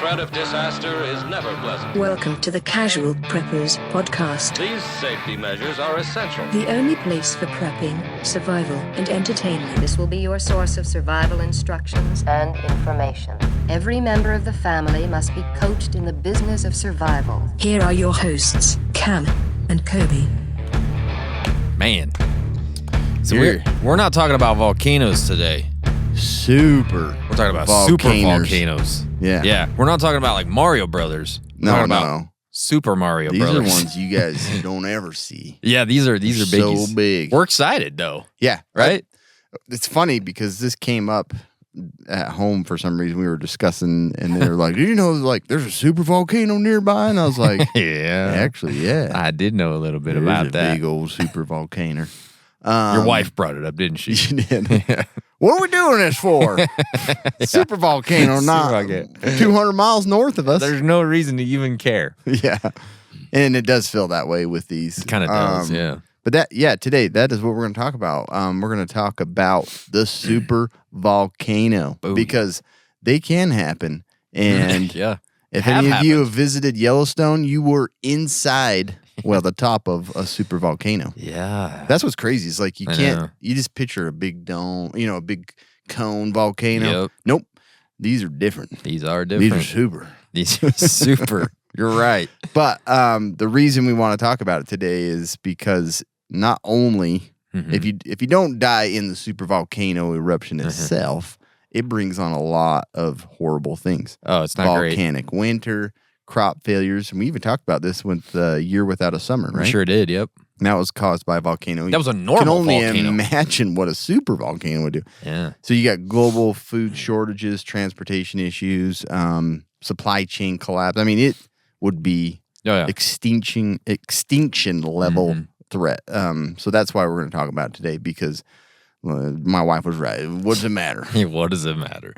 threat of disaster is never pleasant. Welcome to the Casual Preppers podcast. These safety measures are essential. The only place for prepping, survival, and entertainment. This will be your source of survival instructions and information. Every member of the family must be coached in the business of survival. Here are your hosts, Cam and Kobe. Man. So we're not talking about volcanoes today. We're talking about super volcanoes. Yeah. We're not talking about like Mario Brothers. No. Super Mario These Brothers. are ones you guys don't ever see. Yeah, these are biggies. So big. We're excited though. Yeah. Right? It's funny because this came up at home for some reason. We were discussing and they were like, "Do you know like there's a super volcano nearby?" And I was like, yeah. Actually, yeah. I did know a little bit There's about a that. big old super volcano. Your wife brought it up, didn't she? She did. What are we doing this for? Super volcano, not 200 miles north of us. There's no reason to even care. Yeah. And it does feel that way with these. It kind of does, yeah. But today, that is what we're going to talk about. We're going to talk about the super volcano because they can happen. And if any of you have visited Yellowstone, you were inside, the top of a super volcano. Yeah. That's what's crazy. It's like you just picture a big dome, a big cone volcano. Yep. Nope. These are different. These are different. These are super. These are super. You're right. But the reason we want to talk about it today is because not only if you don't die in the super volcano eruption itself, it brings on a lot of horrible things. Oh, it's not great. Volcanic winter, crop failures. And we even talked about this with the year without a summer, right? We sure did, yep. And that was caused by a volcano. That was a normal volcano. You can only imagine what a super volcano would do. Yeah. So you got global food shortages, transportation issues, supply chain collapse. I mean, it would be extinction level threat. So that's why we're going to talk about it today because my wife was right. What does it matter? What does it matter?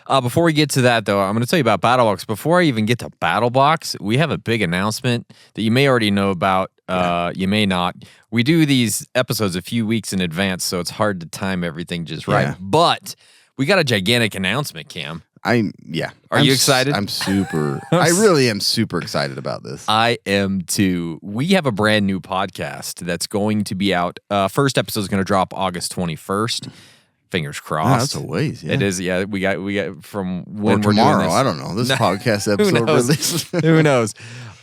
Before we get to that, though, I'm going to tell you about BattleBox. Before I even get to BattleBox, we have a big announcement that you may already know about. You may not. We do these episodes a few weeks in advance, so it's hard to time everything just right. Yeah. But we got a gigantic announcement, Cam. Are you excited? I'm super. I really am super excited about this. I am too. We have a brand new podcast that's going to be out. First episode is going to drop August 21st. Fingers crossed. Oh, that's a ways. Yeah. It is. Yeah, we got from when or we're tomorrow. doing this. I don't know. This podcast episode releases. Who knows?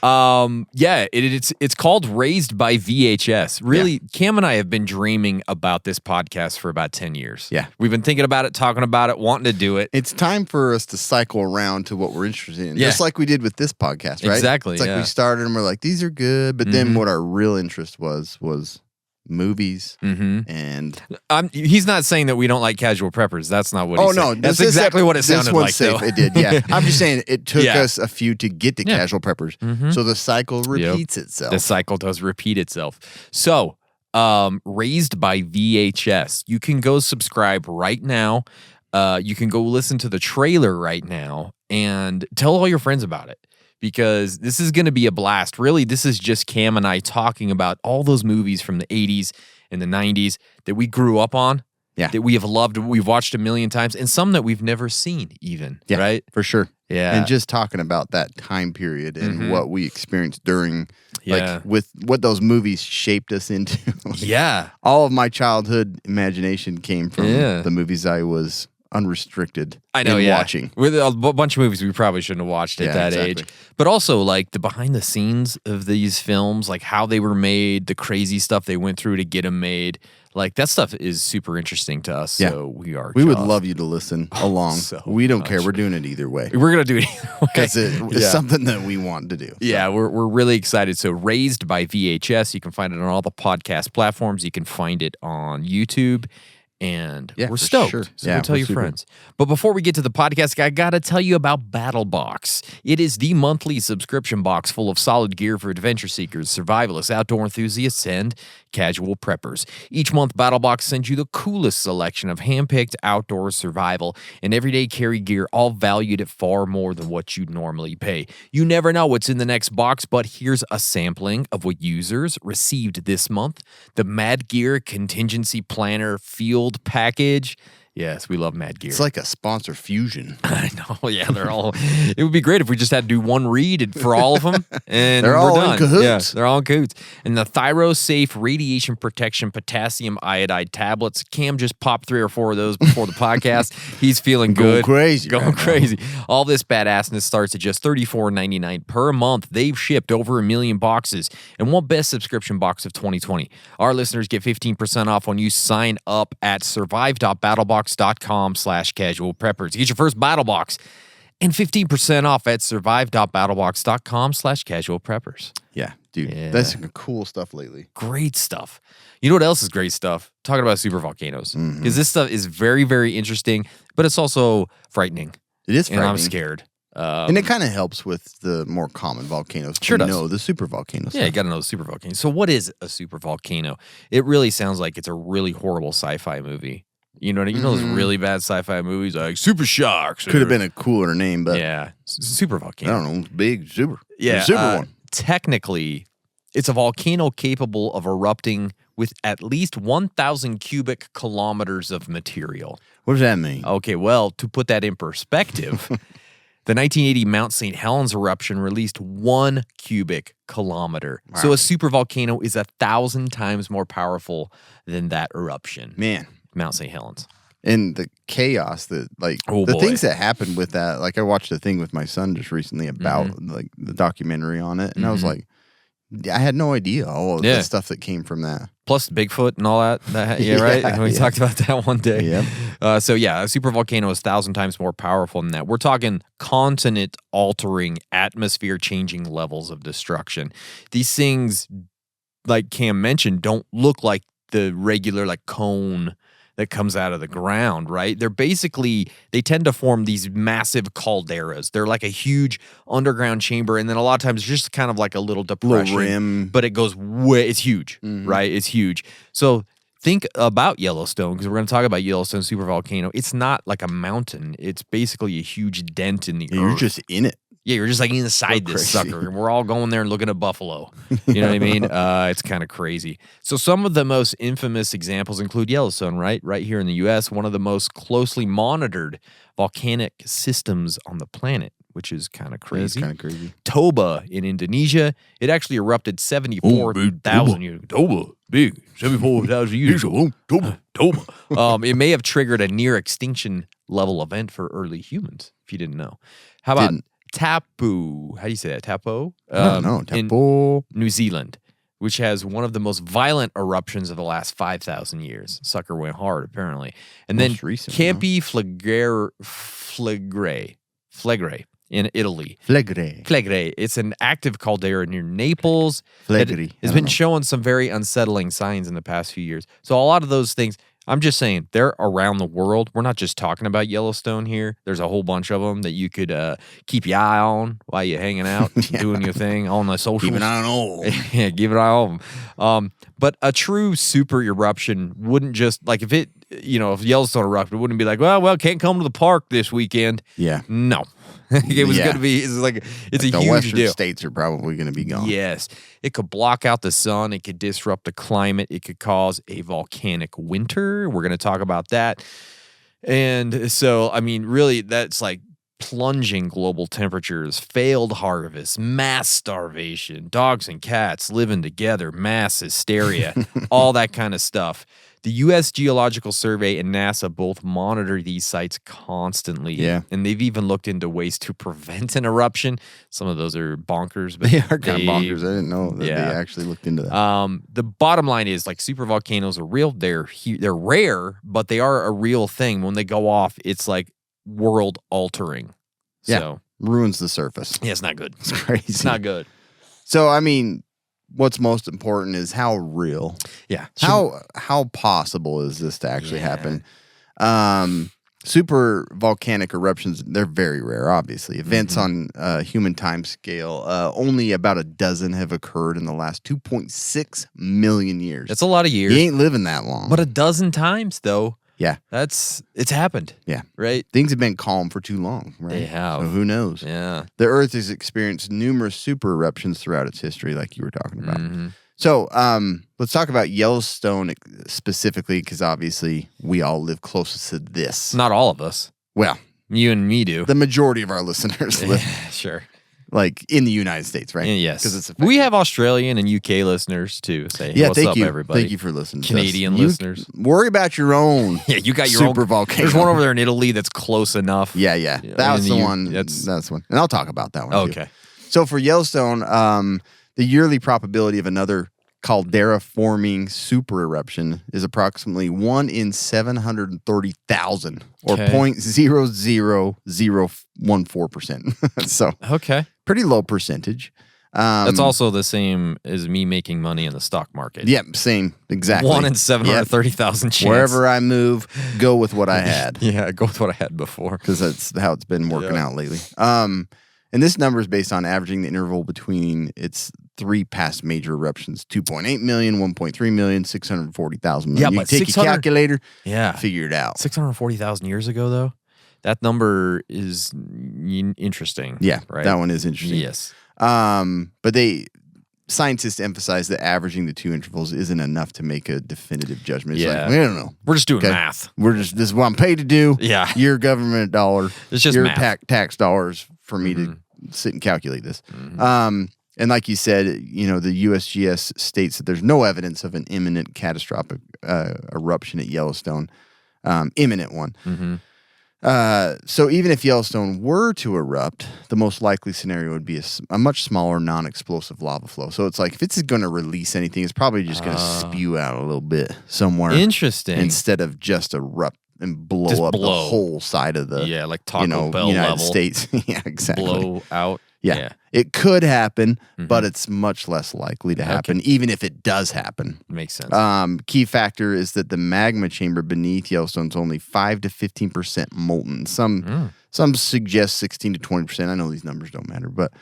It's called Raised by VHS. Really, Cam and I have been dreaming about this podcast for about 10 years. Yeah. We've been thinking about it, talking about it, wanting to do it. It's time for us to cycle around to what we're interested in. Yeah. Just like we did with this podcast, right? Exactly. It's like we started and we're like, these are good. But then what our real interest was movies and he's not saying that we don't like casual preppers. That's not what he's saying. No, that's exactly what it sounded like though. It did, yeah. I'm just saying it took us a few to get to casual preppers. So the cycle repeats itself. The cycle does repeat itself. So Raised by VHS. You can go subscribe right now. You can go listen to the trailer right now and tell all your friends about it. Because this is going to be a blast. Really, this is just Cam and I talking about all those movies from the 80s and the 90s that we grew up on, that we have loved, we've watched a million times, and some that we've never seen even, right? For sure. Yeah. And just talking about that time period and what we experienced during, like, with what those movies shaped us into. All of my childhood imagination came from the movies I was unrestricted watching. With a bunch of movies we probably shouldn't have watched at that age. But also, like, the behind the scenes of these films, like how they were made, the crazy stuff they went through to get them made. Like, that stuff is super interesting to us. So we would love you to listen along. We don't care. We're doing it either way. We're going to do it either way. Because it's something that we want to do. Yeah, we're really excited. So Raised by VHS, you can find it on all the podcast platforms. You can find it on YouTube. And we're stoked. Sure. So go tell your friends. But before we get to the podcast, I got to tell you about BattleBox. It is the monthly subscription box full of solid gear for adventure seekers, survivalists, outdoor enthusiasts, and casual preppers. Each month, BattleBox sends you the coolest selection of hand-picked outdoor survival and everyday carry gear, all valued at far more than what you'd normally pay. You never know what's in the next box, but here's a sampling of what users received this month. The Mad Gear Contingency Planner Field Package. Yes, we love Mad Gear. It's like a sponsor fusion. I know. Yeah, they're all. It would be great if we just had to do one read for all of them, and They're we're all done. in cahoots. Yeah, they're all in cahoots. And the ThyroSafe radiation protection potassium iodide tablets. Cam just popped 3 or 4 of those before the podcast. He's feeling good. Going Going crazy. All this badassness starts at just $34.99 per month. They've shipped over 1 million boxes and won best subscription box of 2020. Our listeners get 15% off when you sign up at survive.battlebox.com/casual preppers. Get your first battle box and 15% off at survive.battlebox.com/casual preppers. Yeah, dude. That's some cool stuff lately. Great stuff. You know what else is great stuff? Talking about supervolcanoes. Because this stuff is very, very interesting, but it's also frightening. It is frightening. And I'm scared. And it kind of helps with the more common volcanoes. Sure does. know the supervolcanoes. Yeah, you got to know the supervolcano. So what is a supervolcano? It really sounds like it's a really horrible sci-fi movie. You know those really bad sci-fi movies like Super Shocks. Could have been a cooler name, but yeah, supervolcano. I don't know, big super. Yeah, super one. Technically, it's a volcano capable of erupting with at least 1,000 cubic kilometers of material. What does that mean? Okay, well, to put that in perspective, the 1980 Mount St. Helens eruption released 1 cubic kilometer. Wow. So a supervolcano is 1,000 times more powerful than that eruption. Man. Mount St. Helens. And the chaos that, like, things that happened with that. Like, I watched a thing with my son just recently about, like, the documentary on it. And I was like, I had no idea all of the stuff that came from that. Plus Bigfoot and all that. Right? We talked about that one day. Yep. A supervolcano is 1,000 times more powerful than that. We're talking continent-altering, atmosphere-changing levels of destruction. These things, like Cam mentioned, don't look like the regular, like, cone that comes out of the ground, right? They're basically, they tend to form these massive calderas. They're like a huge underground chamber, and then a lot of times it's just kind of like a little depression. Little rim. But it goes way, it's huge, right? It's huge. So think about Yellowstone, because we're going to talk about Yellowstone supervolcano. It's not like a mountain. It's basically a huge dent in the earth. You're just in it. Yeah, you're just like inside this sucker. And we're all going there and looking at buffalo. You know what I mean? It's kind of crazy. So some of the most infamous examples include Yellowstone, right? Right here in the U.S., one of the most closely monitored volcanic systems on the planet, which is kind of crazy. It's kind of crazy. Toba in Indonesia, it actually erupted 74,000 years ago. Toba, big, 74,000 years ago. Toba. It may have triggered a near extinction level event for early humans, if you didn't know. How about Tapu? How do you say that? Tapu? I don't know. In New Zealand, which has one of the most violent eruptions of the last 5,000 years. Sucker went hard, apparently. And Most then recent, Campi Flegrei in Italy. Flegrei. It's an active caldera near Naples. Flegrei. It's been showing some very unsettling signs in the past few years. So a lot of those things, I'm just saying, they're around the world. We're not just talking about Yellowstone here. There's a whole bunch of them that you could keep your eye on while you're hanging out, doing your thing on the socials. Keep an eye on all of them. Yeah, keep an eye on them. But a true super eruption wouldn't just, like, if Yellowstone erupted, it wouldn't be like, well, can't come to the park this weekend. Yeah. No. It was going to be, it's a huge the Western deal. states are probably going to be gone. Yes. It could block out the sun. It could disrupt the climate. It could cause a volcanic winter. We're going to talk about that. And so, I mean, really, that's like plunging global temperatures, failed harvests, mass starvation, dogs and cats living together, mass hysteria, all that kind of stuff. The U.S. Geological Survey and NASA both monitor these sites constantly. Yeah. And they've even looked into ways to prevent an eruption. Some of those are bonkers. But they are kind of bonkers. I didn't know that they actually looked into that. The bottom line is, like, supervolcanoes are real. They're rare, but they are a real thing. When they go off, it's like world altering. So, ruins the surface. Yeah, it's not good. It's crazy. It's not good. So, I mean, what's most important is how real. Yeah. How possible is this to actually happen? Super volcanic eruptions, they're very rare, obviously. Events on human time scale, only about a dozen have occurred in the last 2.6 million years. That's a lot of years. You ain't living that long. But a dozen times, though. Yeah. It's happened. Yeah. Right? Things have been calm for too long, right? They have. So who knows? Yeah. The Earth has experienced numerous super eruptions throughout its history, like you were talking about. So let's talk about Yellowstone specifically, because obviously we all live closest to this. Not all of us. Well, you and me do. The majority of our listeners live, sure, like in the United States, right? Yes, because we have Australian and UK listeners too. Say, yeah, what's thank up, you, everybody. Thank you for listening. Canadian listeners, worry about your own. Yeah, you got your own supervolcano. There's one over there in Italy that's close enough. Yeah. That's the one. That's the one, and I'll talk about that one. Okay. Too. So for Yellowstone, the yearly probability of another caldera-forming super eruption is approximately 1 in 730,000, or 0.00014%. So okay, pretty low percentage. That's also the same as me making money in the stock market. Yep, same, exactly. 1 in 730,000 chance. Wherever I move, go with what I had. Yeah, go with what I had before. Because that's how it's been working out lately. And this number is based on averaging the interval between its 3 past major eruptions: 2.8 million, 1.3 million, 640,000. Yeah, you but take your calculator, figure it out. 640,000 years ago, though, that number is interesting. Yeah, right? That one is interesting. Yes. But scientists emphasize that averaging the 2 intervals isn't enough to make a definitive judgment. It's like, we don't know. We're just doing math. This is what I'm paid to do. Yeah. Your government dollar. It's just your math. tax dollars for me to sit and calculate this. And like you said, the USGS states that there's no evidence of an imminent catastrophic eruption at Yellowstone, imminent one. So even if Yellowstone were to erupt, the most likely scenario would be a much smaller, non-explosive lava flow. So it's like, if it's going to release anything, it's probably just going to spew out a little bit somewhere. Interesting. Instead of just erupt and blow up the whole side of the like Taco Bell United level. States. Yeah, exactly. Blow out. Yeah. It could happen, but it's much less likely to happen, even if it does happen. Makes sense. Key factor is that the magma chamber beneath Yellowstone's only 5 to 15% molten. Some suggest 16 to 20%. I know these numbers don't matter, but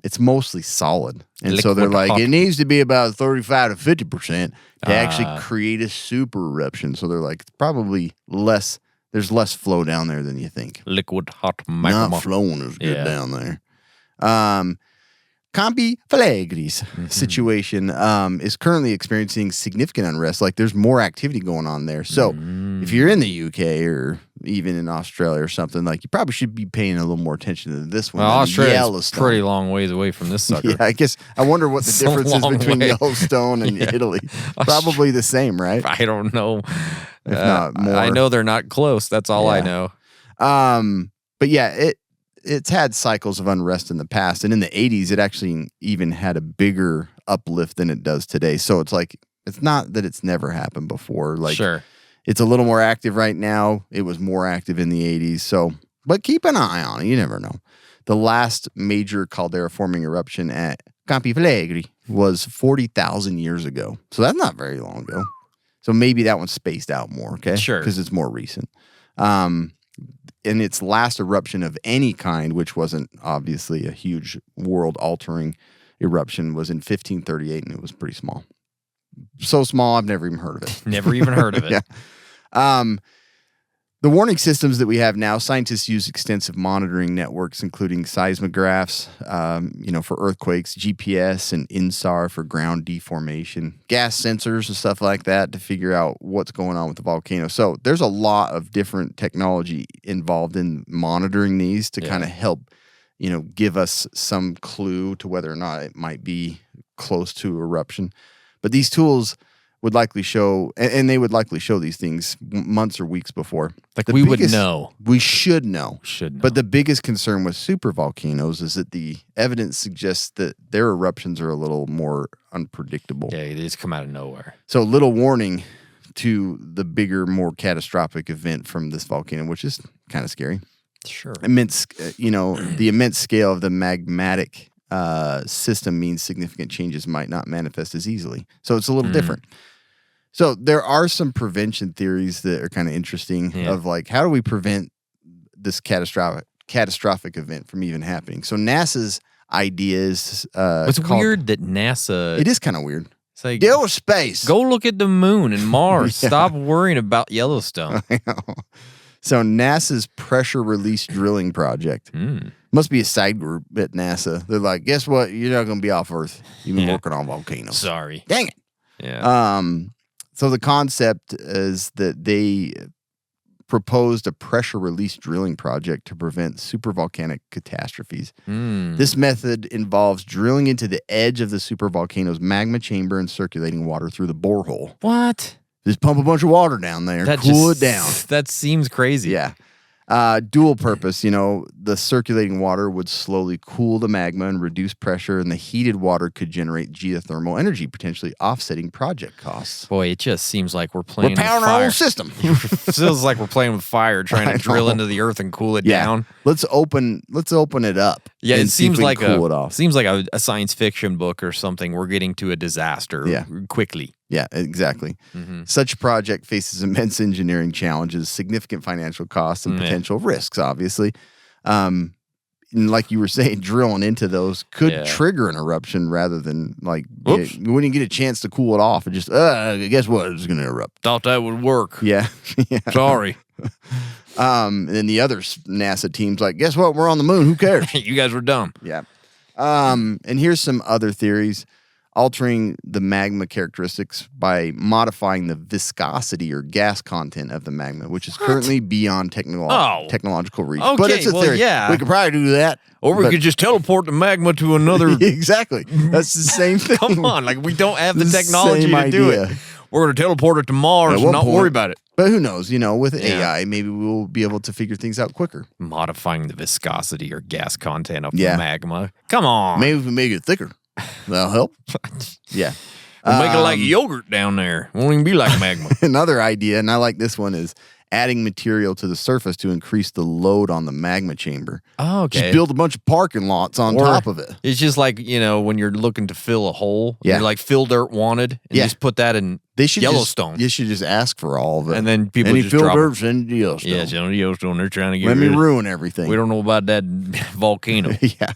it's mostly solid. And so they're like, it needs to be about 35 to 50% to actually create a super eruption. So they're like, it's probably less. There's less flow down there than you think. Liquid hot magma. Not flowing as good down there. Campi Flegrei's situation is currently experiencing significant unrest. Like, there's more activity going on there. So if you're in the UK or even in Australia or something, like, you probably should be paying a little more attention to this one. Well, Australia's Yellowstone. pretty long ways away from this sucker. Yeah, I wonder what the difference is between Yellowstone and Italy. Probably the same, right? I don't know. If not more. I know they're not close. That's all I know. But yeah, it's had cycles of unrest in the past, and in the 80s, it actually even had a bigger uplift than it does today. So it's like, it's not that it's never happened before. Like, it's a little more active right now. It was more active in the 80s. So, but keep an eye on it. You never know. The last major caldera-forming eruption at Campi Flegrei was 40,000 years ago. So that's not very long ago. So maybe that one's spaced out more, okay? Sure. Because it's more recent. And its last eruption of any kind, which wasn't obviously a huge world-altering eruption, was in 1538, and it was pretty small. So small, I've never even heard of it. Never even heard of it. Yeah. The warning systems that we have now, scientists use extensive monitoring networks, including seismographs, for earthquakes, GPS and INSAR for ground deformation, gas sensors and stuff like that to figure out what's going on with the volcano. So there's a lot of different technology involved in monitoring these to kind of help, give us some clue to whether or not it might be close to eruption. But these tools would likely show, and they would likely show these things months or weeks before. Like, we would know. We should know. Should know. But the biggest concern with supervolcanoes is that the evidence suggests that their eruptions are a little more unpredictable. Yeah, they just come out of nowhere. So little warning to the bigger, more catastrophic event from this volcano, which is kind of scary. Sure. Immense, the immense scale of the magmatic system means significant changes might not manifest as easily. So it's a little different. So there are some prevention theories that are kind of interesting of like, how do we prevent this catastrophic event from even happening? So NASA's idea is it's weird that NASA... It is kind of weird. It's like, go to space. Go look at the moon and Mars. Stop worrying about Yellowstone. I know. So NASA's pressure release drilling project Must be a side group at NASA. They're like, guess what? You're not going to be off Earth. You've been working on volcanoes. Sorry. Dang it. Yeah. So the concept is that they proposed a pressure release drilling project to prevent supervolcanic catastrophes. This method involves drilling into the edge of the supervolcano's magma chamber and circulating water through the borehole. What? Just pump a bunch of water down there, cool it down. That seems crazy. Yeah. Dual purpose, the circulating water would slowly cool the magma and reduce pressure, and the heated water could generate geothermal energy, potentially offsetting project costs. Boy, it just seems like we're playing with powering fire. our own system. Feels like we're playing with fire, trying to drill into the earth and cool it down. Let's open it up. Yeah, it seems like a science fiction book or something. We're getting to a disaster quickly. Yeah, exactly. Such a project faces immense engineering challenges, significant financial costs, and potential risks, obviously. And like you were saying, drilling into those could trigger an eruption rather than when you get a chance to cool it off and just, guess what? It's going to erupt. Thought that would work. Yeah. Sorry. And then the other NASA team's like, guess what? We're on the moon. Who cares? You guys were dumb. Yeah. And here's some other theories. Altering the magma characteristics by modifying the viscosity or gas content of the magma, which is currently beyond technological reach. Okay, but it's a theory. Yeah. We could probably do that. Or we could just teleport the magma to another... Exactly. That's the same thing. Come on, we don't have the technology to do it. We're going to teleport it to Mars and not worry about it. But who knows, with AI, maybe we'll be able to figure things out quicker. Modifying the viscosity or gas content of the magma. Come on. Maybe if we make it thicker. That'll help. Yeah. We'll make it like yogurt down there. Won't even be like magma. Another idea, and I like this one, is adding material to the surface to increase the load on the magma chamber. Oh, okay. Just build a bunch of parking lots on top of it. It's just like, when you're looking to fill a hole. Yeah. You're like, fill dirt wanted. And just put that in Yellowstone. You should just ask for all of it. And then people just fill drop dirt in Yellowstone. Yeah, it's in Yellowstone. They're trying to get Let me ruin everything. We don't know about that volcano. Yeah.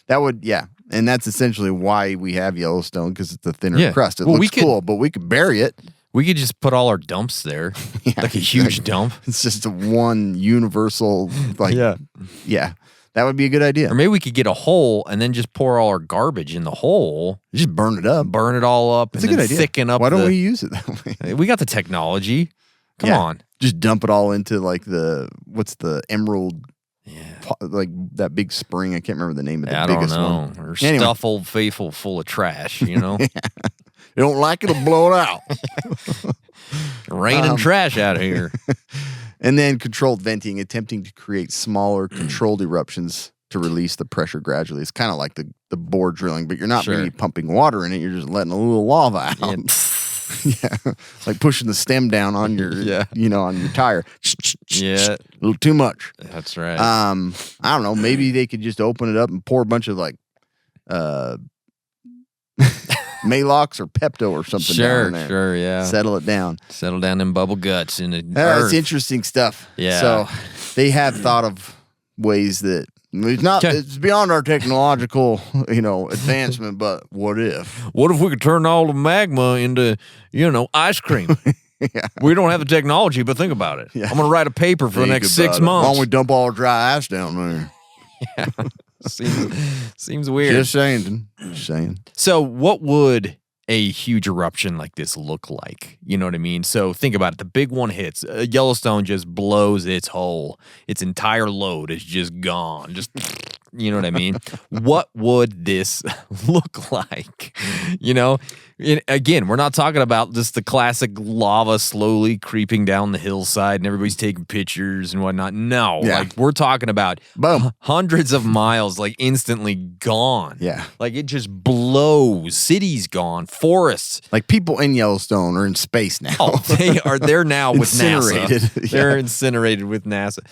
That would, and that's essentially why we have Yellowstone, because it's a thinner crust. It looks cool, but we could bury it. We could just put all our dumps there, like a huge dump. It's just a one universal, that would be a good idea. Or maybe we could get a hole and then just pour all our garbage in the hole. Just burn it up. Burn it all up. That's and a good then idea. Thicken up. Why don't we use it that way? We got the technology. Come on. Just dump it all into what's the emerald... like that big spring. I can't remember the name of the biggest one. Or stuff Old Faithful full of trash, You You don't like it, it'll blow it out. Raining trash out here. And then controlled venting, attempting to create smaller controlled eruptions to release the pressure gradually. It's kind of like the bore drilling, but you're not really pumping water in it. You're just letting a little lava out. Yeah, like pushing the stem down on your, on your tire. Yeah, a little too much. That's right. I don't know. Maybe they could just open it up and pour a bunch of Malox or Pepto or something down there. Sure, yeah. Settle it down. Settle down them bubble guts in the earth. That's interesting stuff. Yeah. So they have thought of ways that it's beyond our technological, advancement, but what if? What if we could turn all the magma into, ice cream? We don't have the technology, but think about it. Yeah. I'm going to write a paper for the next 6 months. Why don't we dump all our dry ice down there? Seems weird. Just saying. So what would a huge eruption like this look like? You know what I mean? So think about it. The big one hits. Yellowstone just blows its hole. Its entire load is just gone. Just, you know what I mean? What would this look like? Again, we're not talking about just the classic lava slowly creeping down the hillside and everybody's taking pictures and whatnot. No, we're talking about hundreds of miles, instantly gone. Yeah. It just blows. Cities gone. Forests. People in Yellowstone are in space now. Oh, they are there now with Incinerated. NASA. They're incinerated with NASA.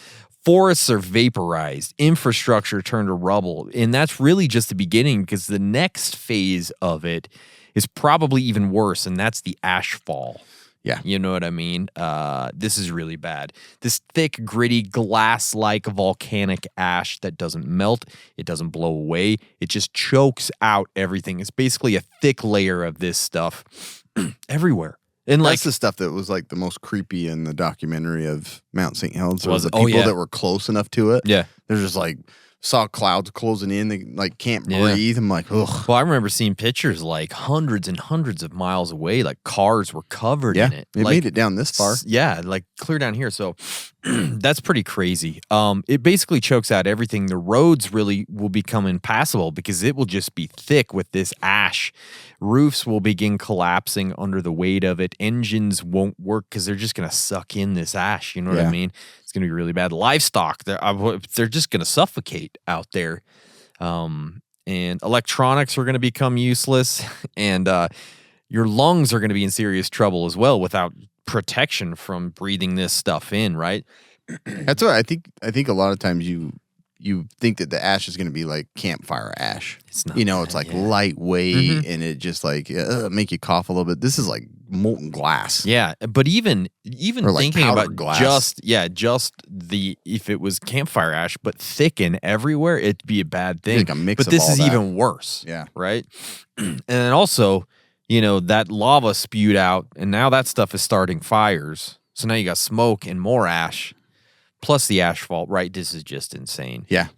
Forests are vaporized, infrastructure turned to rubble, and that's really just the beginning, because the next phase of it is probably even worse, and that's the ashfall. Yeah. You know what I mean? This is really bad. This thick, gritty, glass-like volcanic ash that doesn't melt, it doesn't blow away, it just chokes out everything. It's basically a thick layer of this stuff everywhere. And that's the stuff that was the most creepy in the documentary of Mount St. Helens. Was the people that were close enough to it. Yeah. They're just saw clouds closing in. They like can't breathe. I'm like, ugh. Well, I remember seeing pictures like hundreds and hundreds of miles away, like cars were covered in it. It like, made it down this far. Yeah, like clear down here. So that's pretty crazy. It basically chokes out everything. The roads really will become impassable because it will just be thick with this ash. Roofs will begin collapsing under the weight of it. Engines won't work because they're just going to suck in this ash. You know what I mean? It's going to be really bad. Livestock, they're just going to suffocate out there. And electronics are going to become useless. And your lungs are going to be in serious trouble as well without protection from breathing this stuff in, right? That's what I think. I think a lot of times you think that the ash is going to be like campfire ash. It's not. It's like lightweight and it just like make you cough a little bit. This is like molten glass. Yeah, but even Or like thinking powdered about glass. just the if it was campfire ash but thick and everywhere, it'd be a bad thing. Like a mix but of this all is that. even worse. Yeah. Right. And then also, that lava spewed out, and now that stuff is starting fires. So now you got smoke and more ash, plus the asphalt. Right. This is just insane. Yeah.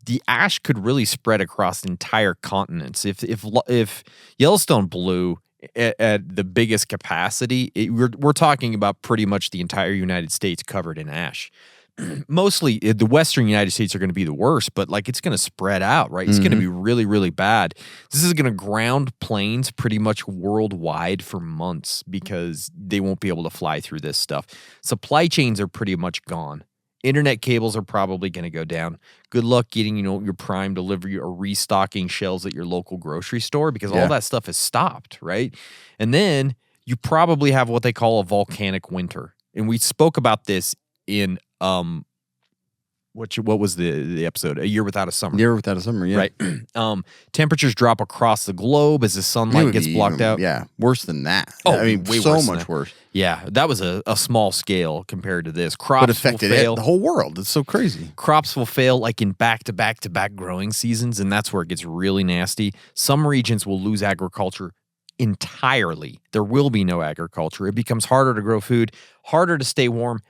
The ash could really spread across entire continents. If Yellowstone blew at the biggest capacity, we're talking about pretty much the entire United States covered in ash. Mostly the western United States are going to be the worst, but like it's going to spread out, right? It's going to be really, really bad. This is going to ground planes pretty much worldwide for months because they won't be able to fly through this stuff. Supply chains are pretty much gone. Internet cables are probably going to go down. Good luck getting, your Prime delivery or restocking shelves at your local grocery store because all that stuff is stopped, right? And then you probably have what they call a volcanic winter. And we spoke about this in what was the episode? A Year Without a Summer. Year Without a Summer, yeah. Right. Temperatures drop across the globe as the sunlight gets blocked out. Yeah, worse than that. Oh, I mean, way so worse than much that. worse. Yeah, that was a small scale compared to this. Crops But affected will fail. the whole world. It's so crazy. Crops will fail like in back-to-back-to-back growing seasons, and that's where it gets really nasty. Some regions will lose agriculture entirely. There will be no agriculture. It becomes harder to grow food, harder to stay warm,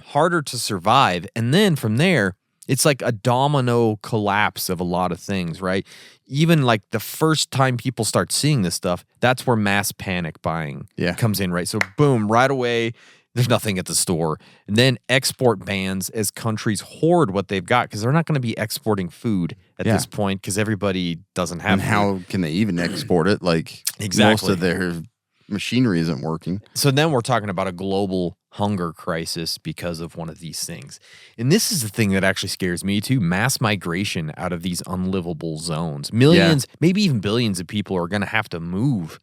harder to survive. And then from there, it's like a domino collapse of a lot of things, right? Even like the first time people start seeing this stuff, that's where mass panic buying comes in, right? So boom, right away, there's nothing at the store. And then export bans as countries hoard what they've got because they're not going to be exporting food at this point because everybody doesn't have And food. how can they even export it? Like Exactly. most of their machinery isn't working. So then we're talking about a global hunger crisis because of one of these things. And this is the thing that actually scares me too, mass migration out of these unlivable zones. Millions, maybe even billions of people are going to have to move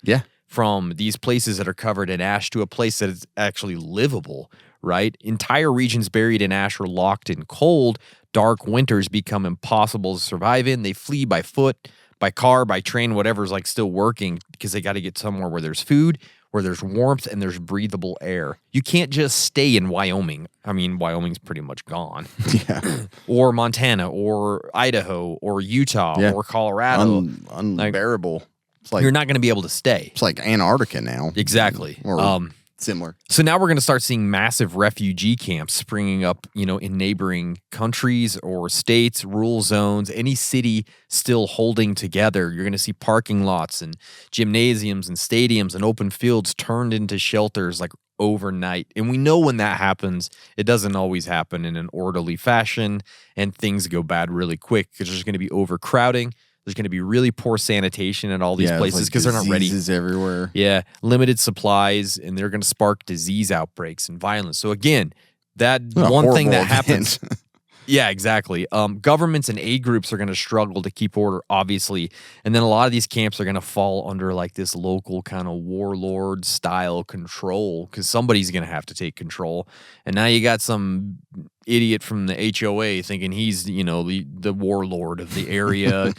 from these places that are covered in ash to a place that is actually livable, right? Entire regions buried in ash are locked in cold. Dark winters become impossible to survive in. They flee by foot, by car, by train, whatever's like still working because they got to get somewhere where there's food, where there's warmth, and there's breathable air. You can't just stay in Wyoming. I mean, Wyoming's pretty much gone. Yeah. Or Montana, or Idaho, or Utah, or Colorado. Unbearable. It's like you're not going to be able to stay. It's like Antarctica now. Exactly. Or similar. So now we're going to start seeing massive refugee camps springing up, in neighboring countries or states, rural zones, any city still holding together. You're going to see parking lots and gymnasiums and stadiums and open fields turned into shelters like overnight. And we know when that happens, it doesn't always happen in an orderly fashion and things go bad really quick because there's going to be overcrowding. There's going to be really poor sanitation at all these places because they're not ready. Diseases everywhere. Yeah, limited supplies, and they're going to spark disease outbreaks and violence. So again, that one thing that happens. Yeah, exactly. Governments and aid groups are going to struggle to keep order, obviously. And then a lot of these camps are going to fall under like this local kind of warlord style control because somebody's going to have to take control. And now you got some idiot from the HOA thinking he's, the warlord of the area.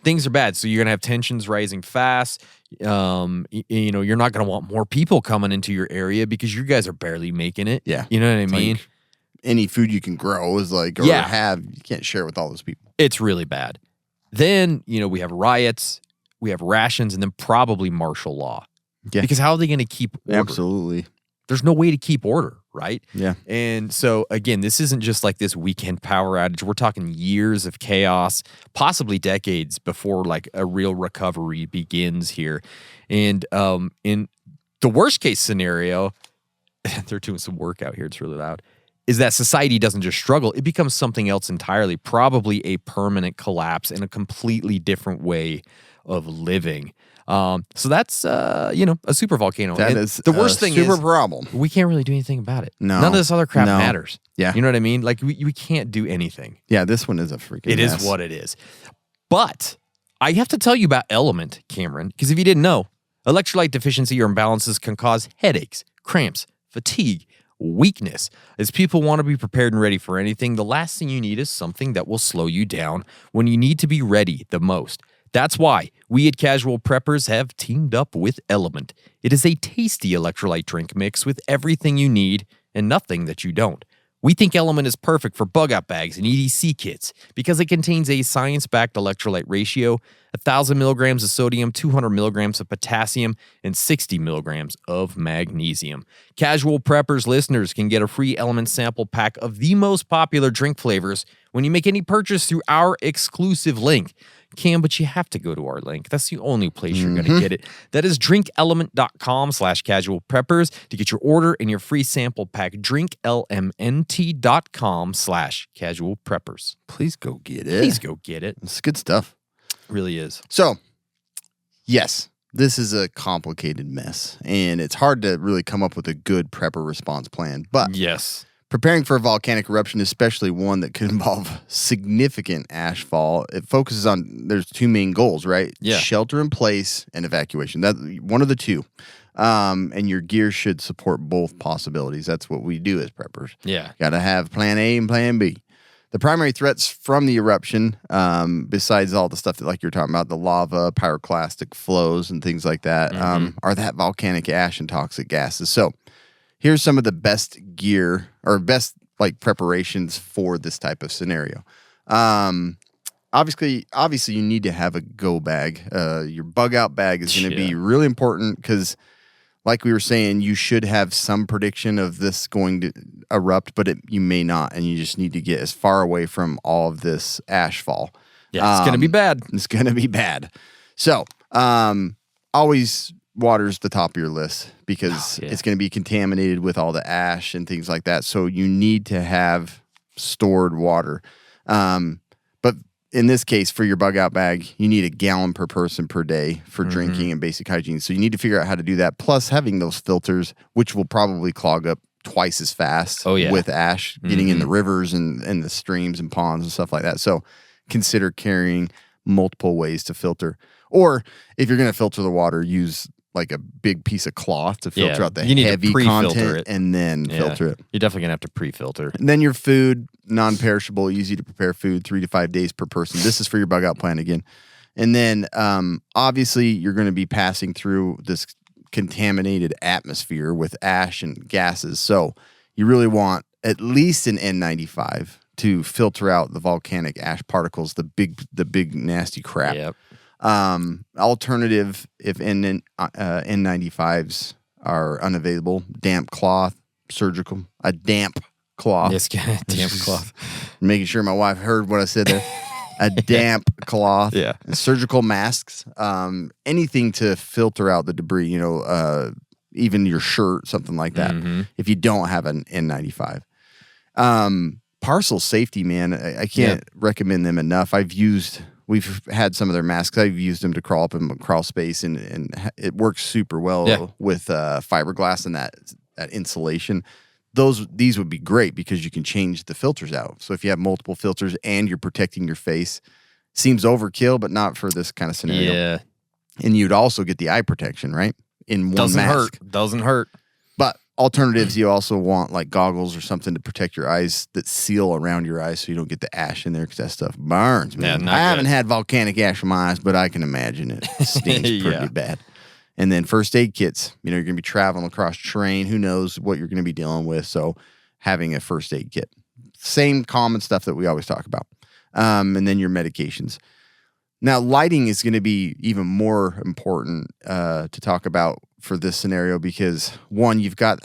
Things are bad. So you're going to have tensions rising fast. You're not going to want more people coming into your area because you guys are barely making it. Yeah. You know what I mean? Like any food you can grow is like, or have, you can't share with all those people. It's really bad. Then, we have riots, we have rations, and then probably martial law. Yeah. Because how are they going to keep order? Absolutely. There's no way to keep order, right? Yeah. And so, again, this isn't just like this weekend power outage. We're talking years of chaos, possibly decades before like a real recovery begins here. And in the worst case scenario, they're doing some work out here. It's really loud. Is that society doesn't just struggle, it becomes something else entirely, probably a permanent collapse in a completely different way of living. So that's, a supervolcano. That And is the worst thing super is problem. we can't really do anything about it. No. None of this other crap No. matters. Yeah. You know what I mean? Like we can't do anything. Yeah, this one is a freaking It mess. is what it is. But I have to tell you about Element, Cameron, because if you didn't know, electrolyte deficiency or imbalances can cause headaches, cramps, fatigue, weakness. As people want to be prepared and ready for anything, the last thing you need is something that will slow you down when you need to be ready the most. That's why we at Casual Preppers have teamed up with Element. It is a tasty electrolyte drink mix with everything you need and nothing that you don't. We think Element is perfect for bug-out bags and EDC kits because it contains a science-backed electrolyte ratio, 1,000 milligrams of sodium, 200 milligrams of potassium, and 60 milligrams of magnesium. Casual Preppers listeners can get a free Element sample pack of the most popular drink flavors when you make any purchase through our exclusive link. But you have to go to our link. That's the only place you're going to get it. That is drinkelement.com/casualpreppers to get your order and your free sample pack. drinklmnt.com/casualpreppers. Please go get it. Please go get it. It's good stuff. It really is. So, yes, this is a complicated mess, and it's hard to really come up with a good prepper response plan. But Yes. preparing for a volcanic eruption, especially one that could involve significant ash fall, it focuses on, there's two main goals, right? Yeah. Shelter in place and evacuation. That's one of the two. And your gear should support both possibilities. That's what we do as preppers. Yeah. Got to have plan A and plan B. The primary threats from the eruption, besides all the stuff that, like you're talking about, the lava, pyroclastic flows, and things like that, are that volcanic ash and toxic gases. So here's some of the best gear or best like preparations for this type of scenario. Obviously, you need to have a go bag. Your bug out bag is going to be really important because, like we were saying, you should have some prediction of this going to erupt, but you may not, and you just need to get as far away from all of this ash fall. Yeah, it's going to be bad. It's going to be bad. So, always water's the top of your list because it's going to be contaminated with all the ash and things like that. So you need to have stored water. But in this case, for your bug out bag, you need a gallon per person per day for drinking and basic hygiene. So you need to figure out how to do that. Plus having those filters, which will probably clog up twice as fast with ash getting in the rivers and the streams and ponds and stuff like that. So consider carrying multiple ways to filter. Or if you're going to filter the water, use like a big piece of cloth to filter out the heavy content and then filter it. You're definitely going to have to pre-filter. And then your food, non-perishable, easy to prepare food, 3 to 5 days per person. This is for your bug out plan again. And then obviously you're going to be passing through this contaminated atmosphere with ash and gases. So you really want at least an N95 to filter out the volcanic ash particles, the big nasty crap. Yep. Alternative, if N95s are unavailable, damp cloth, a damp cloth. Yes, damp cloth. Making sure my wife heard what I said there. A damp cloth. Yeah. Surgical masks. Anything to filter out the debris, even your shirt, something like that. If you don't have an N95. Parcel safety, man. I can't recommend them enough. We've had some of their masks. I've used them to crawl up in crawl space, and it works super well with fiberglass and that insulation. These would be great because you can change the filters out. So if you have multiple filters and you're protecting your face, seems overkill, but not for this kind of scenario. Yeah. And you'd also get the eye protection, right? In one mask. Doesn't hurt. But alternatives, you also want like goggles or something to protect your eyes that seal around your eyes so you don't get the ash in there because that stuff burns, man. Yeah, I haven't had volcanic ash in my eyes, but I can imagine it stings pretty bad. And then first aid kits. You're going to be traveling across terrain. Who knows what you're going to be dealing with. So having a first aid kit. Same common stuff that we always talk about. And then your medications. Now, lighting is going to be even more important to talk about for this scenario because, one, you've got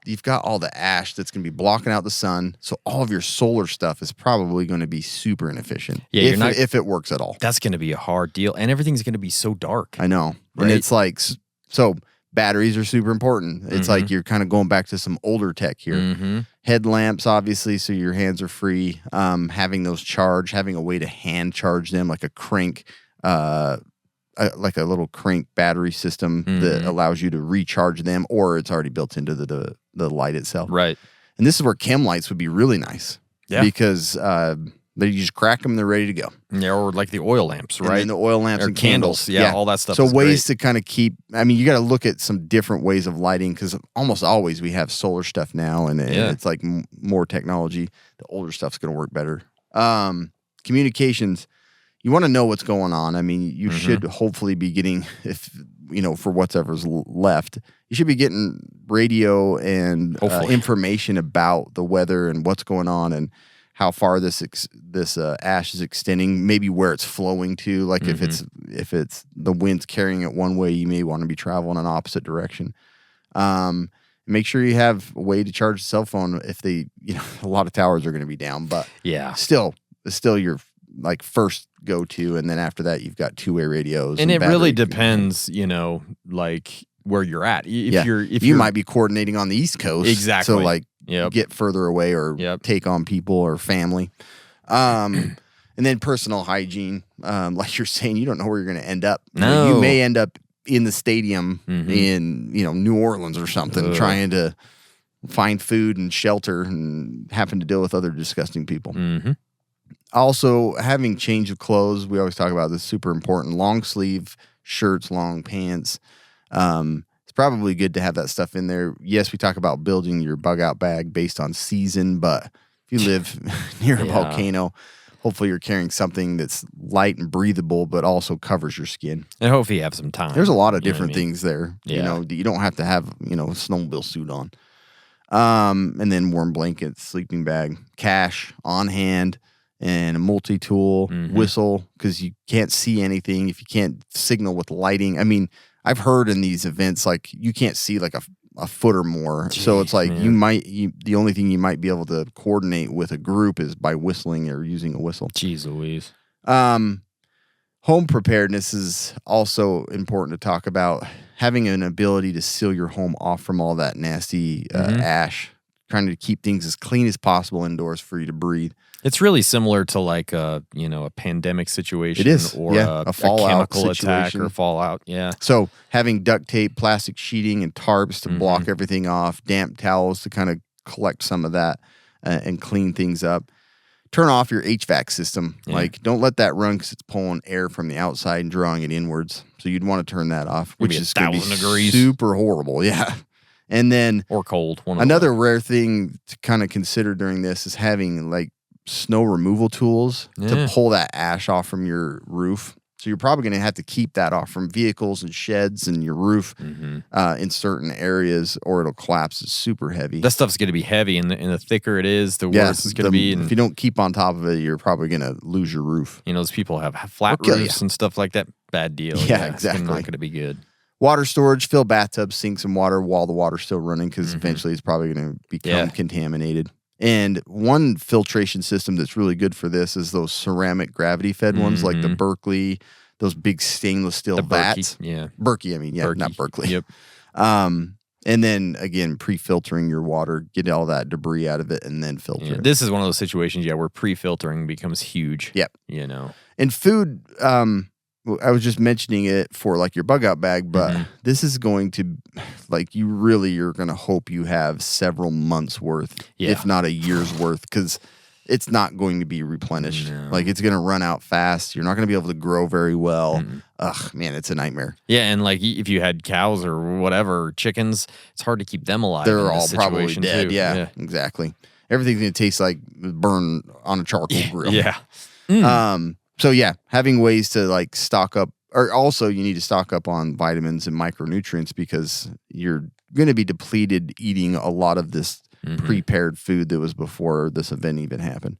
you've got all the ash that's going to be blocking out the sun. So all of your solar stuff is probably going to be super inefficient. Yeah, if it works at all. That's going to be a hard deal. And everything's going to be so dark. I know. Right? And it's like, so batteries are super important. It's like you're kind of going back to some older tech here. Headlamps, obviously, so your hands are free. Having those charge, having a way to hand charge them, like a crank, like a little crank battery system that allows you to recharge them, or it's already built into the light itself. Right. And this is where chem lights would be really nice. Yeah. Because you just crack them, they're ready to go. Yeah, or like the oil lamps, right? And the oil lamps and candles. Yeah, all that stuff. So ways to kind of keep, I mean, you got to look at some different ways of lighting, because almost always we have solar stuff now, and it's like more technology. The older stuff's going to work better. Communications. You want to know what's going on. I mean, you should hopefully be getting, for whatever's left, you should be getting radio and information about the weather and what's going on and how far this ash is extending, maybe where it's flowing to. Like if it's the wind's carrying it one way, you may want to be traveling in an opposite direction. Make sure you have a way to charge the cell phone if a lot of towers are going to be down, but still your like first go to, and then after that you've got two-way radios. And it really depends, like where you're at. If you might be coordinating on the East Coast, exactly. So like get further away or take on people or family. And then personal hygiene, like you're saying, you don't know where you're going to end up. No. You may end up in the stadium in New Orleans or something, trying to find food and shelter and happen to deal with other disgusting people. Also, having change of clothes, we always talk about this, super important. Long sleeve shirts, long pants. It's probably good to have that stuff in there. Yes, we talk about building your bug out bag based on season, but if you live near a volcano, hopefully you're carrying something that's light and breathable, but also covers your skin. And hopefully you have some time. There's a lot of different things there. Yeah. You don't have to have, a snowmobile suit on. And then warm blankets, sleeping bag, cash on hand, and a multi-tool, whistle, because you can't see anything if you can't signal with lighting. I mean, I've heard in these events, like, you can't see like a foot or more. Jeez, so it's like the only thing you might be able to coordinate with a group is by whistling or using a whistle. Jeez Louise. Home preparedness is also important to talk about. Having an ability to seal your home off from all that nasty ash, trying to keep things as clean as possible indoors for you to breathe. It's really similar to like a pandemic situation. It is, or a fallout chemical situation. attack or fallout. Yeah. So having duct tape, plastic sheeting, and tarps to block everything off, damp towels to kind of collect some of that and clean things up. Turn off your HVAC system. Yeah. Like, don't let that run because it's pulling air from the outside and drawing it inwards. So you'd want to turn that off, which is going to be degrees. Super horrible. Yeah. And then or cold. Another rare thing to kind of consider during this is having like snow removal tools to pull that ash off from your roof. So you're probably going to have to keep that off from vehicles and sheds and your roof in certain areas, or it'll collapse. It's super heavy. That stuff's going to be heavy, and the thicker it is, the worse it's going to be. And if you don't keep on top of it, you're probably going to lose your roof. Those people have flat roofs and stuff like that. Bad deal. Yeah, exactly. It's not going to be good. Water storage, fill bathtubs, sinks, and water while the water's still running, because eventually it's probably going to become contaminated. And one filtration system that's really good for this is those ceramic gravity-fed ones, like the Berkeley, those big stainless steel vats. Berkey, not Berkeley. Yep. And then, again, pre-filtering your water, get all that debris out of it, and then filter it. This is one of those situations, where pre-filtering becomes huge. Yep. And food, I was just mentioning it for like your bug out bag, but this is going to, like, you're going to hope you have several months worth, if not a year's worth, because it's not going to be replenished. No. Like, it's going to run out fast. You're not going to be able to grow very well. Ugh, man, it's a nightmare. Yeah, and like if you had cows or whatever, chickens, it's hard to keep them alive. They're all probably dead. Too. Yeah, exactly. Everything's going to taste like burn on a charcoal grill. Yeah. So yeah, having ways to like stock up, or also you need to stock up on vitamins and micronutrients, because you're going to be depleted eating a lot of this prepared food that was before this event even happened.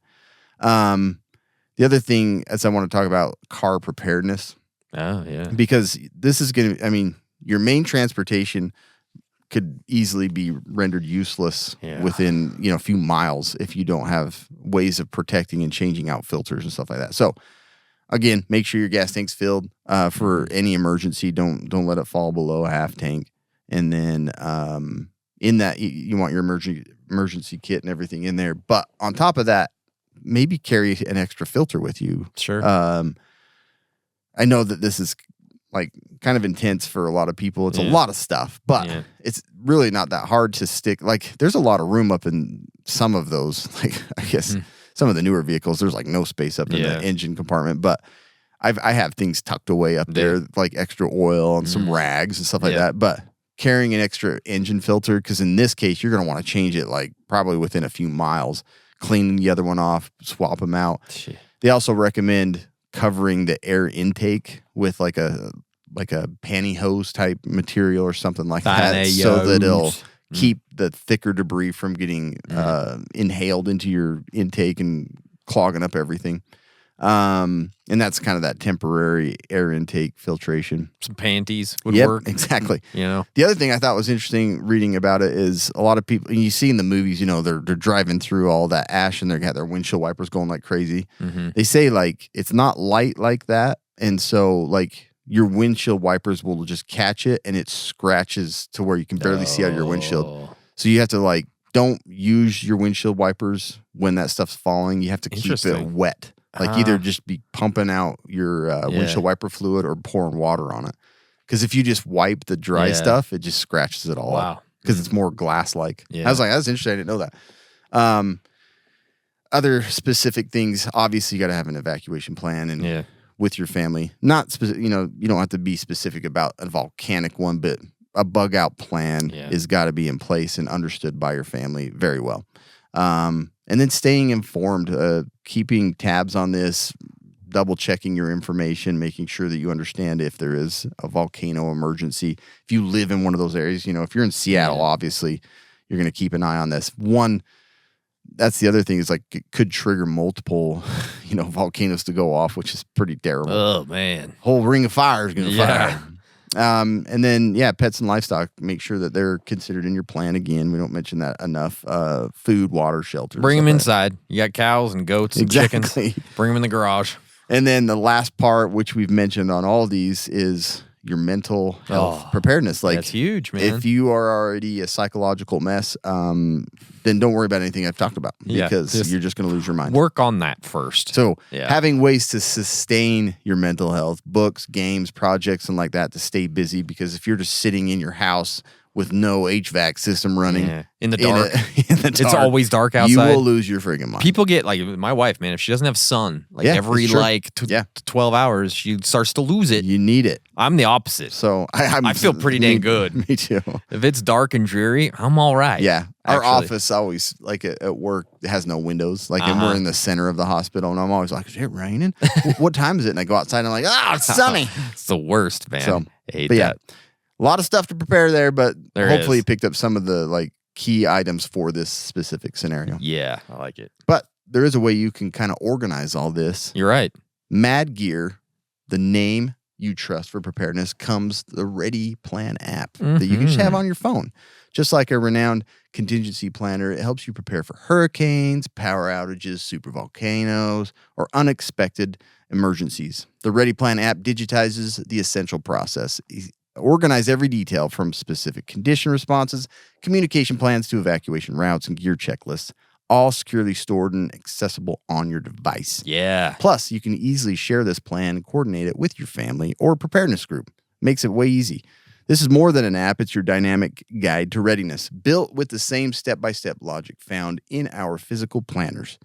The other thing is I want to talk about car preparedness. Oh, yeah. Because this is going to, your main transportation could easily be rendered useless within a few miles if you don't have ways of protecting and changing out filters and stuff like that. So again, make sure your gas tank's filled for any emergency. Don't let it fall below a half tank. And then in that, you want your emergency kit and everything in there. But on top of that, maybe carry an extra filter with you. Sure. I know that this is like kind of intense for a lot of people. It's a lot of stuff, but it's really not that hard to stick. Like there's a lot of room up in some of those, like I guess some of the newer vehicles, there's like no space up in the engine compartment, but I have things tucked away up there, like extra oil and some rags and stuff like that. But carrying an extra engine filter, because in this case, you're going to want to change it like probably within a few miles, cleaning the other one off, swap them out. They also recommend covering the air intake with like a pantyhose type material or something like that, so that it'll keep the thicker debris from getting inhaled into your intake and clogging up everything. And that's kind of that temporary air intake filtration. Some panties would work. Exactly. The other thing I thought was interesting reading about it is a lot of people, and you see in the movies, they're driving through all that ash and they got their windshield wipers going like crazy. They say like it's not light like that, and so like your windshield wipers will just catch it and it scratches to where you can barely see out of your windshield. So you have to like don't use your windshield wipers when that stuff's falling. You have to keep it wet. Like either just be pumping out your windshield wiper fluid or pouring water on it. Because if you just wipe the dry stuff, it just scratches it all up. Because it's more glass-like. I was like, that's interesting. I didn't know that. Other specific things, obviously you got to have an evacuation plan and with your family. Not specific, you don't have to be specific about a volcanic one, but a bug out plan is got to be in place and understood by your family very well. And then staying informed, keeping tabs on this, double checking your information, making sure that you understand if there is a volcano emergency. If you live in one of those areas, if you're in Seattle, obviously you're going to keep an eye on this. That's the other thing is like it could trigger multiple, volcanoes to go off, which is pretty terrible. Oh man, whole ring of fire is going to fire. And then, pets and livestock, make sure that they're considered in your plan. Again, we don't mention that enough. Food, water, shelter. Bring them inside. You got cows and goats and chickens. Bring them in the garage. And then the last part, which we've mentioned on all these, is your mental health preparedness. Like that's huge, man. If you are already a psychological mess, then don't worry about anything I've talked about because you're just going to lose your mind. Work on that first. So having ways to sustain your mental health, books, games, projects, and like that to stay busy, because if you're just sitting in your house with no HVAC system running in the dark, it's always dark outside. You will lose your freaking mind. People get like my wife, man. If she doesn't have sun, every 12 hours, she starts to lose it. You need it. I'm the opposite. So I feel pretty dang good. Me too. If it's dark and dreary, I'm all right. Yeah. Our office always, like at work, has no windows. Like, and we're in the center of the hospital, and I'm always like, is it raining? What time is it? And I go outside, and I'm like, it's sunny. It's the worst, man. So, I hate that. A lot of stuff to prepare there, but hopefully you is. picked up some of the like key items for this specific scenario. Yeah, I like it. But there is a way you can kind of organize all this. You're right. Mad Gear, the name you trust for preparedness, comes the Ready Plan app that you can just have on your phone. Just like a renowned contingency planner, it helps you prepare for hurricanes, power outages, supervolcanoes, or unexpected emergencies. The Ready Plan app digitizes the essential process. Organize every detail from specific condition responses, communication plans to evacuation routes and gear checklists, all securely stored and accessible on your device. Yeah. Plus, you can easily share this plan and coordinate it with your family or preparedness group. Makes it way easy. This is more than an app. It's your dynamic guide to readiness, built with the same step-by-step logic found in our physical planners.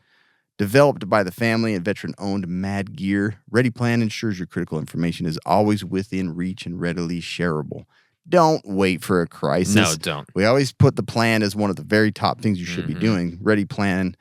Developed by the family and veteran-owned Mad Gear, Ready Plan ensures your critical information is always within reach and readily shareable. Don't wait for a crisis. No, don't. We always put the plan as one of the very top things you should be doing. Ready Plan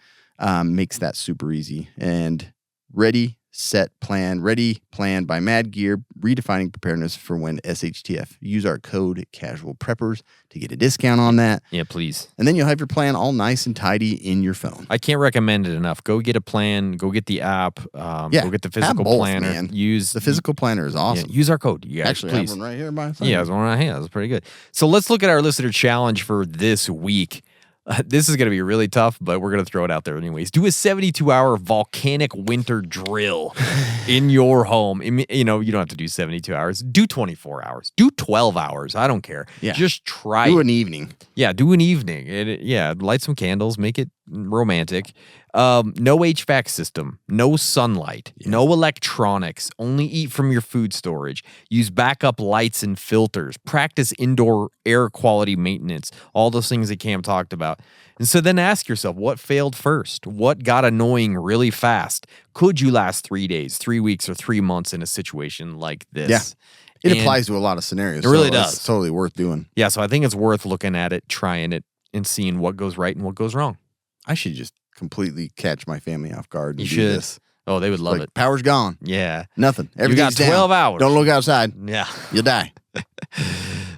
makes that super easy. And Ready set plan, ready, planned by Mad Gear, redefining preparedness for when SHTF. Use our code Casual Preppers to get a discount on that. Yeah, please. And then you'll have your plan all nice and tidy in your phone. I can't recommend it enough. Go get a plan. Go get the app. Go get the physical both, planner. Man. Use the physical planner is awesome. Use our code. You guys, actually please. have one right here by my side. Yeah, there's one right here. That's pretty good. So let's look at our listener challenge for this week. This is going to be really tough, but we're going to throw it out there anyways. Do a 72-hour volcanic winter drill in your home. You don't have to do 72 hours. Do 24 hours. Do 12 hours. I don't care. Yeah. Just try Do it. an evening. Yeah, do an evening. Light some candles. Make it romantic. No HVAC system. No sunlight. Yeah. No electronics. Only eat from your food storage. Use backup lights and filters. Practice indoor air quality maintenance. All those things that Cam talked about. And so then ask yourself, what failed first? What got annoying really fast? Could you last 3 days, 3 weeks, or 3 months in a situation like this? Yeah. It applies to a lot of scenarios. It really does. It's totally worth doing. Yeah, so I think it's worth looking at it, trying it, and seeing what goes right and what goes wrong. I should just completely catch my family off guard. You and do should. This. Oh, they would love it. Power's gone. Yeah. Nothing. You got 12 hours. Don't look outside. Yeah. You'll die.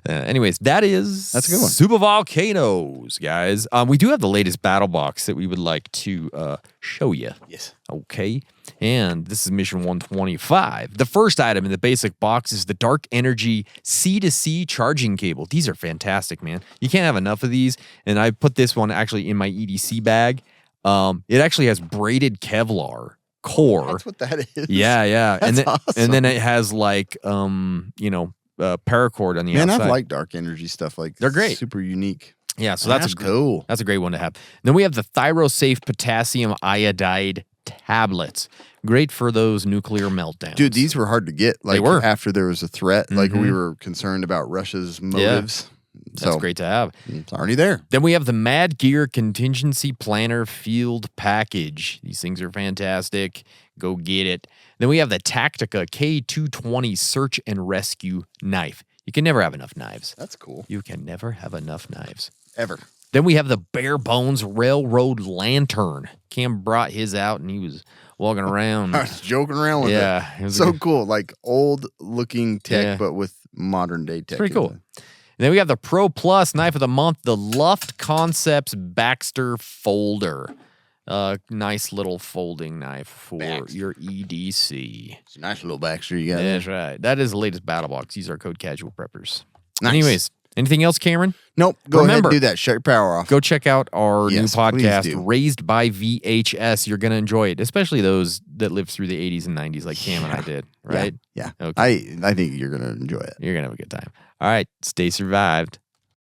Anyways, that's a good one. Supervolcanoes, guys. We do have the latest battle box that we would like to show you. Yes. Okay. And this is mission 125. The first item in the basic box is the Dark Energy C2C charging cable. These are fantastic, man. You can't have enough of these. And I put this one actually in my EDC bag. It actually has braided Kevlar core. That's what that is. Yeah. That's awesome. And then it has like paracord on the outside. Man, I've liked dark energy stuff. Like they're great. Super unique. Yeah, so that's cool. That's a great one to have. Then we have the ThyroSafe potassium iodide tablets. Great for those nuclear meltdowns. Dude, these were hard to get. Like, they were. After there was a threat, like we were concerned about Russia's motives. That's great to have. It's already there. Then we have the Mad Gear Contingency Planner Field Package. These things are fantastic. Go get it. Then we have the Tactica K220 Search and Rescue Knife. You can never have enough knives. That's cool. You can never have enough knives. Ever. Then we have the Bare Bones Railroad Lantern. Cam brought his out and he was walking around. I was joking around with it. It was so cool. Like old looking tech, but with modern day tech. It's pretty cool. And then we have the Pro Plus Knife of the Month, the Luft Concepts Baxter Folder. Nice little folding knife for your EDC. It's a nice little Baxter you got. That's right. That is the latest battle box. These are code Casual Preppers. Nice. Anyways, anything else, Cameron? Nope. Go ahead Remember, and do that. Shut your power off. Go check out our new podcast, please do. Raised by VHS. You're going to enjoy it, especially those that lived through the 80s and 90s like Cam and I did, right? Yeah. Okay. I think you're going to enjoy it. You're going to have a good time. All right. Stay survived.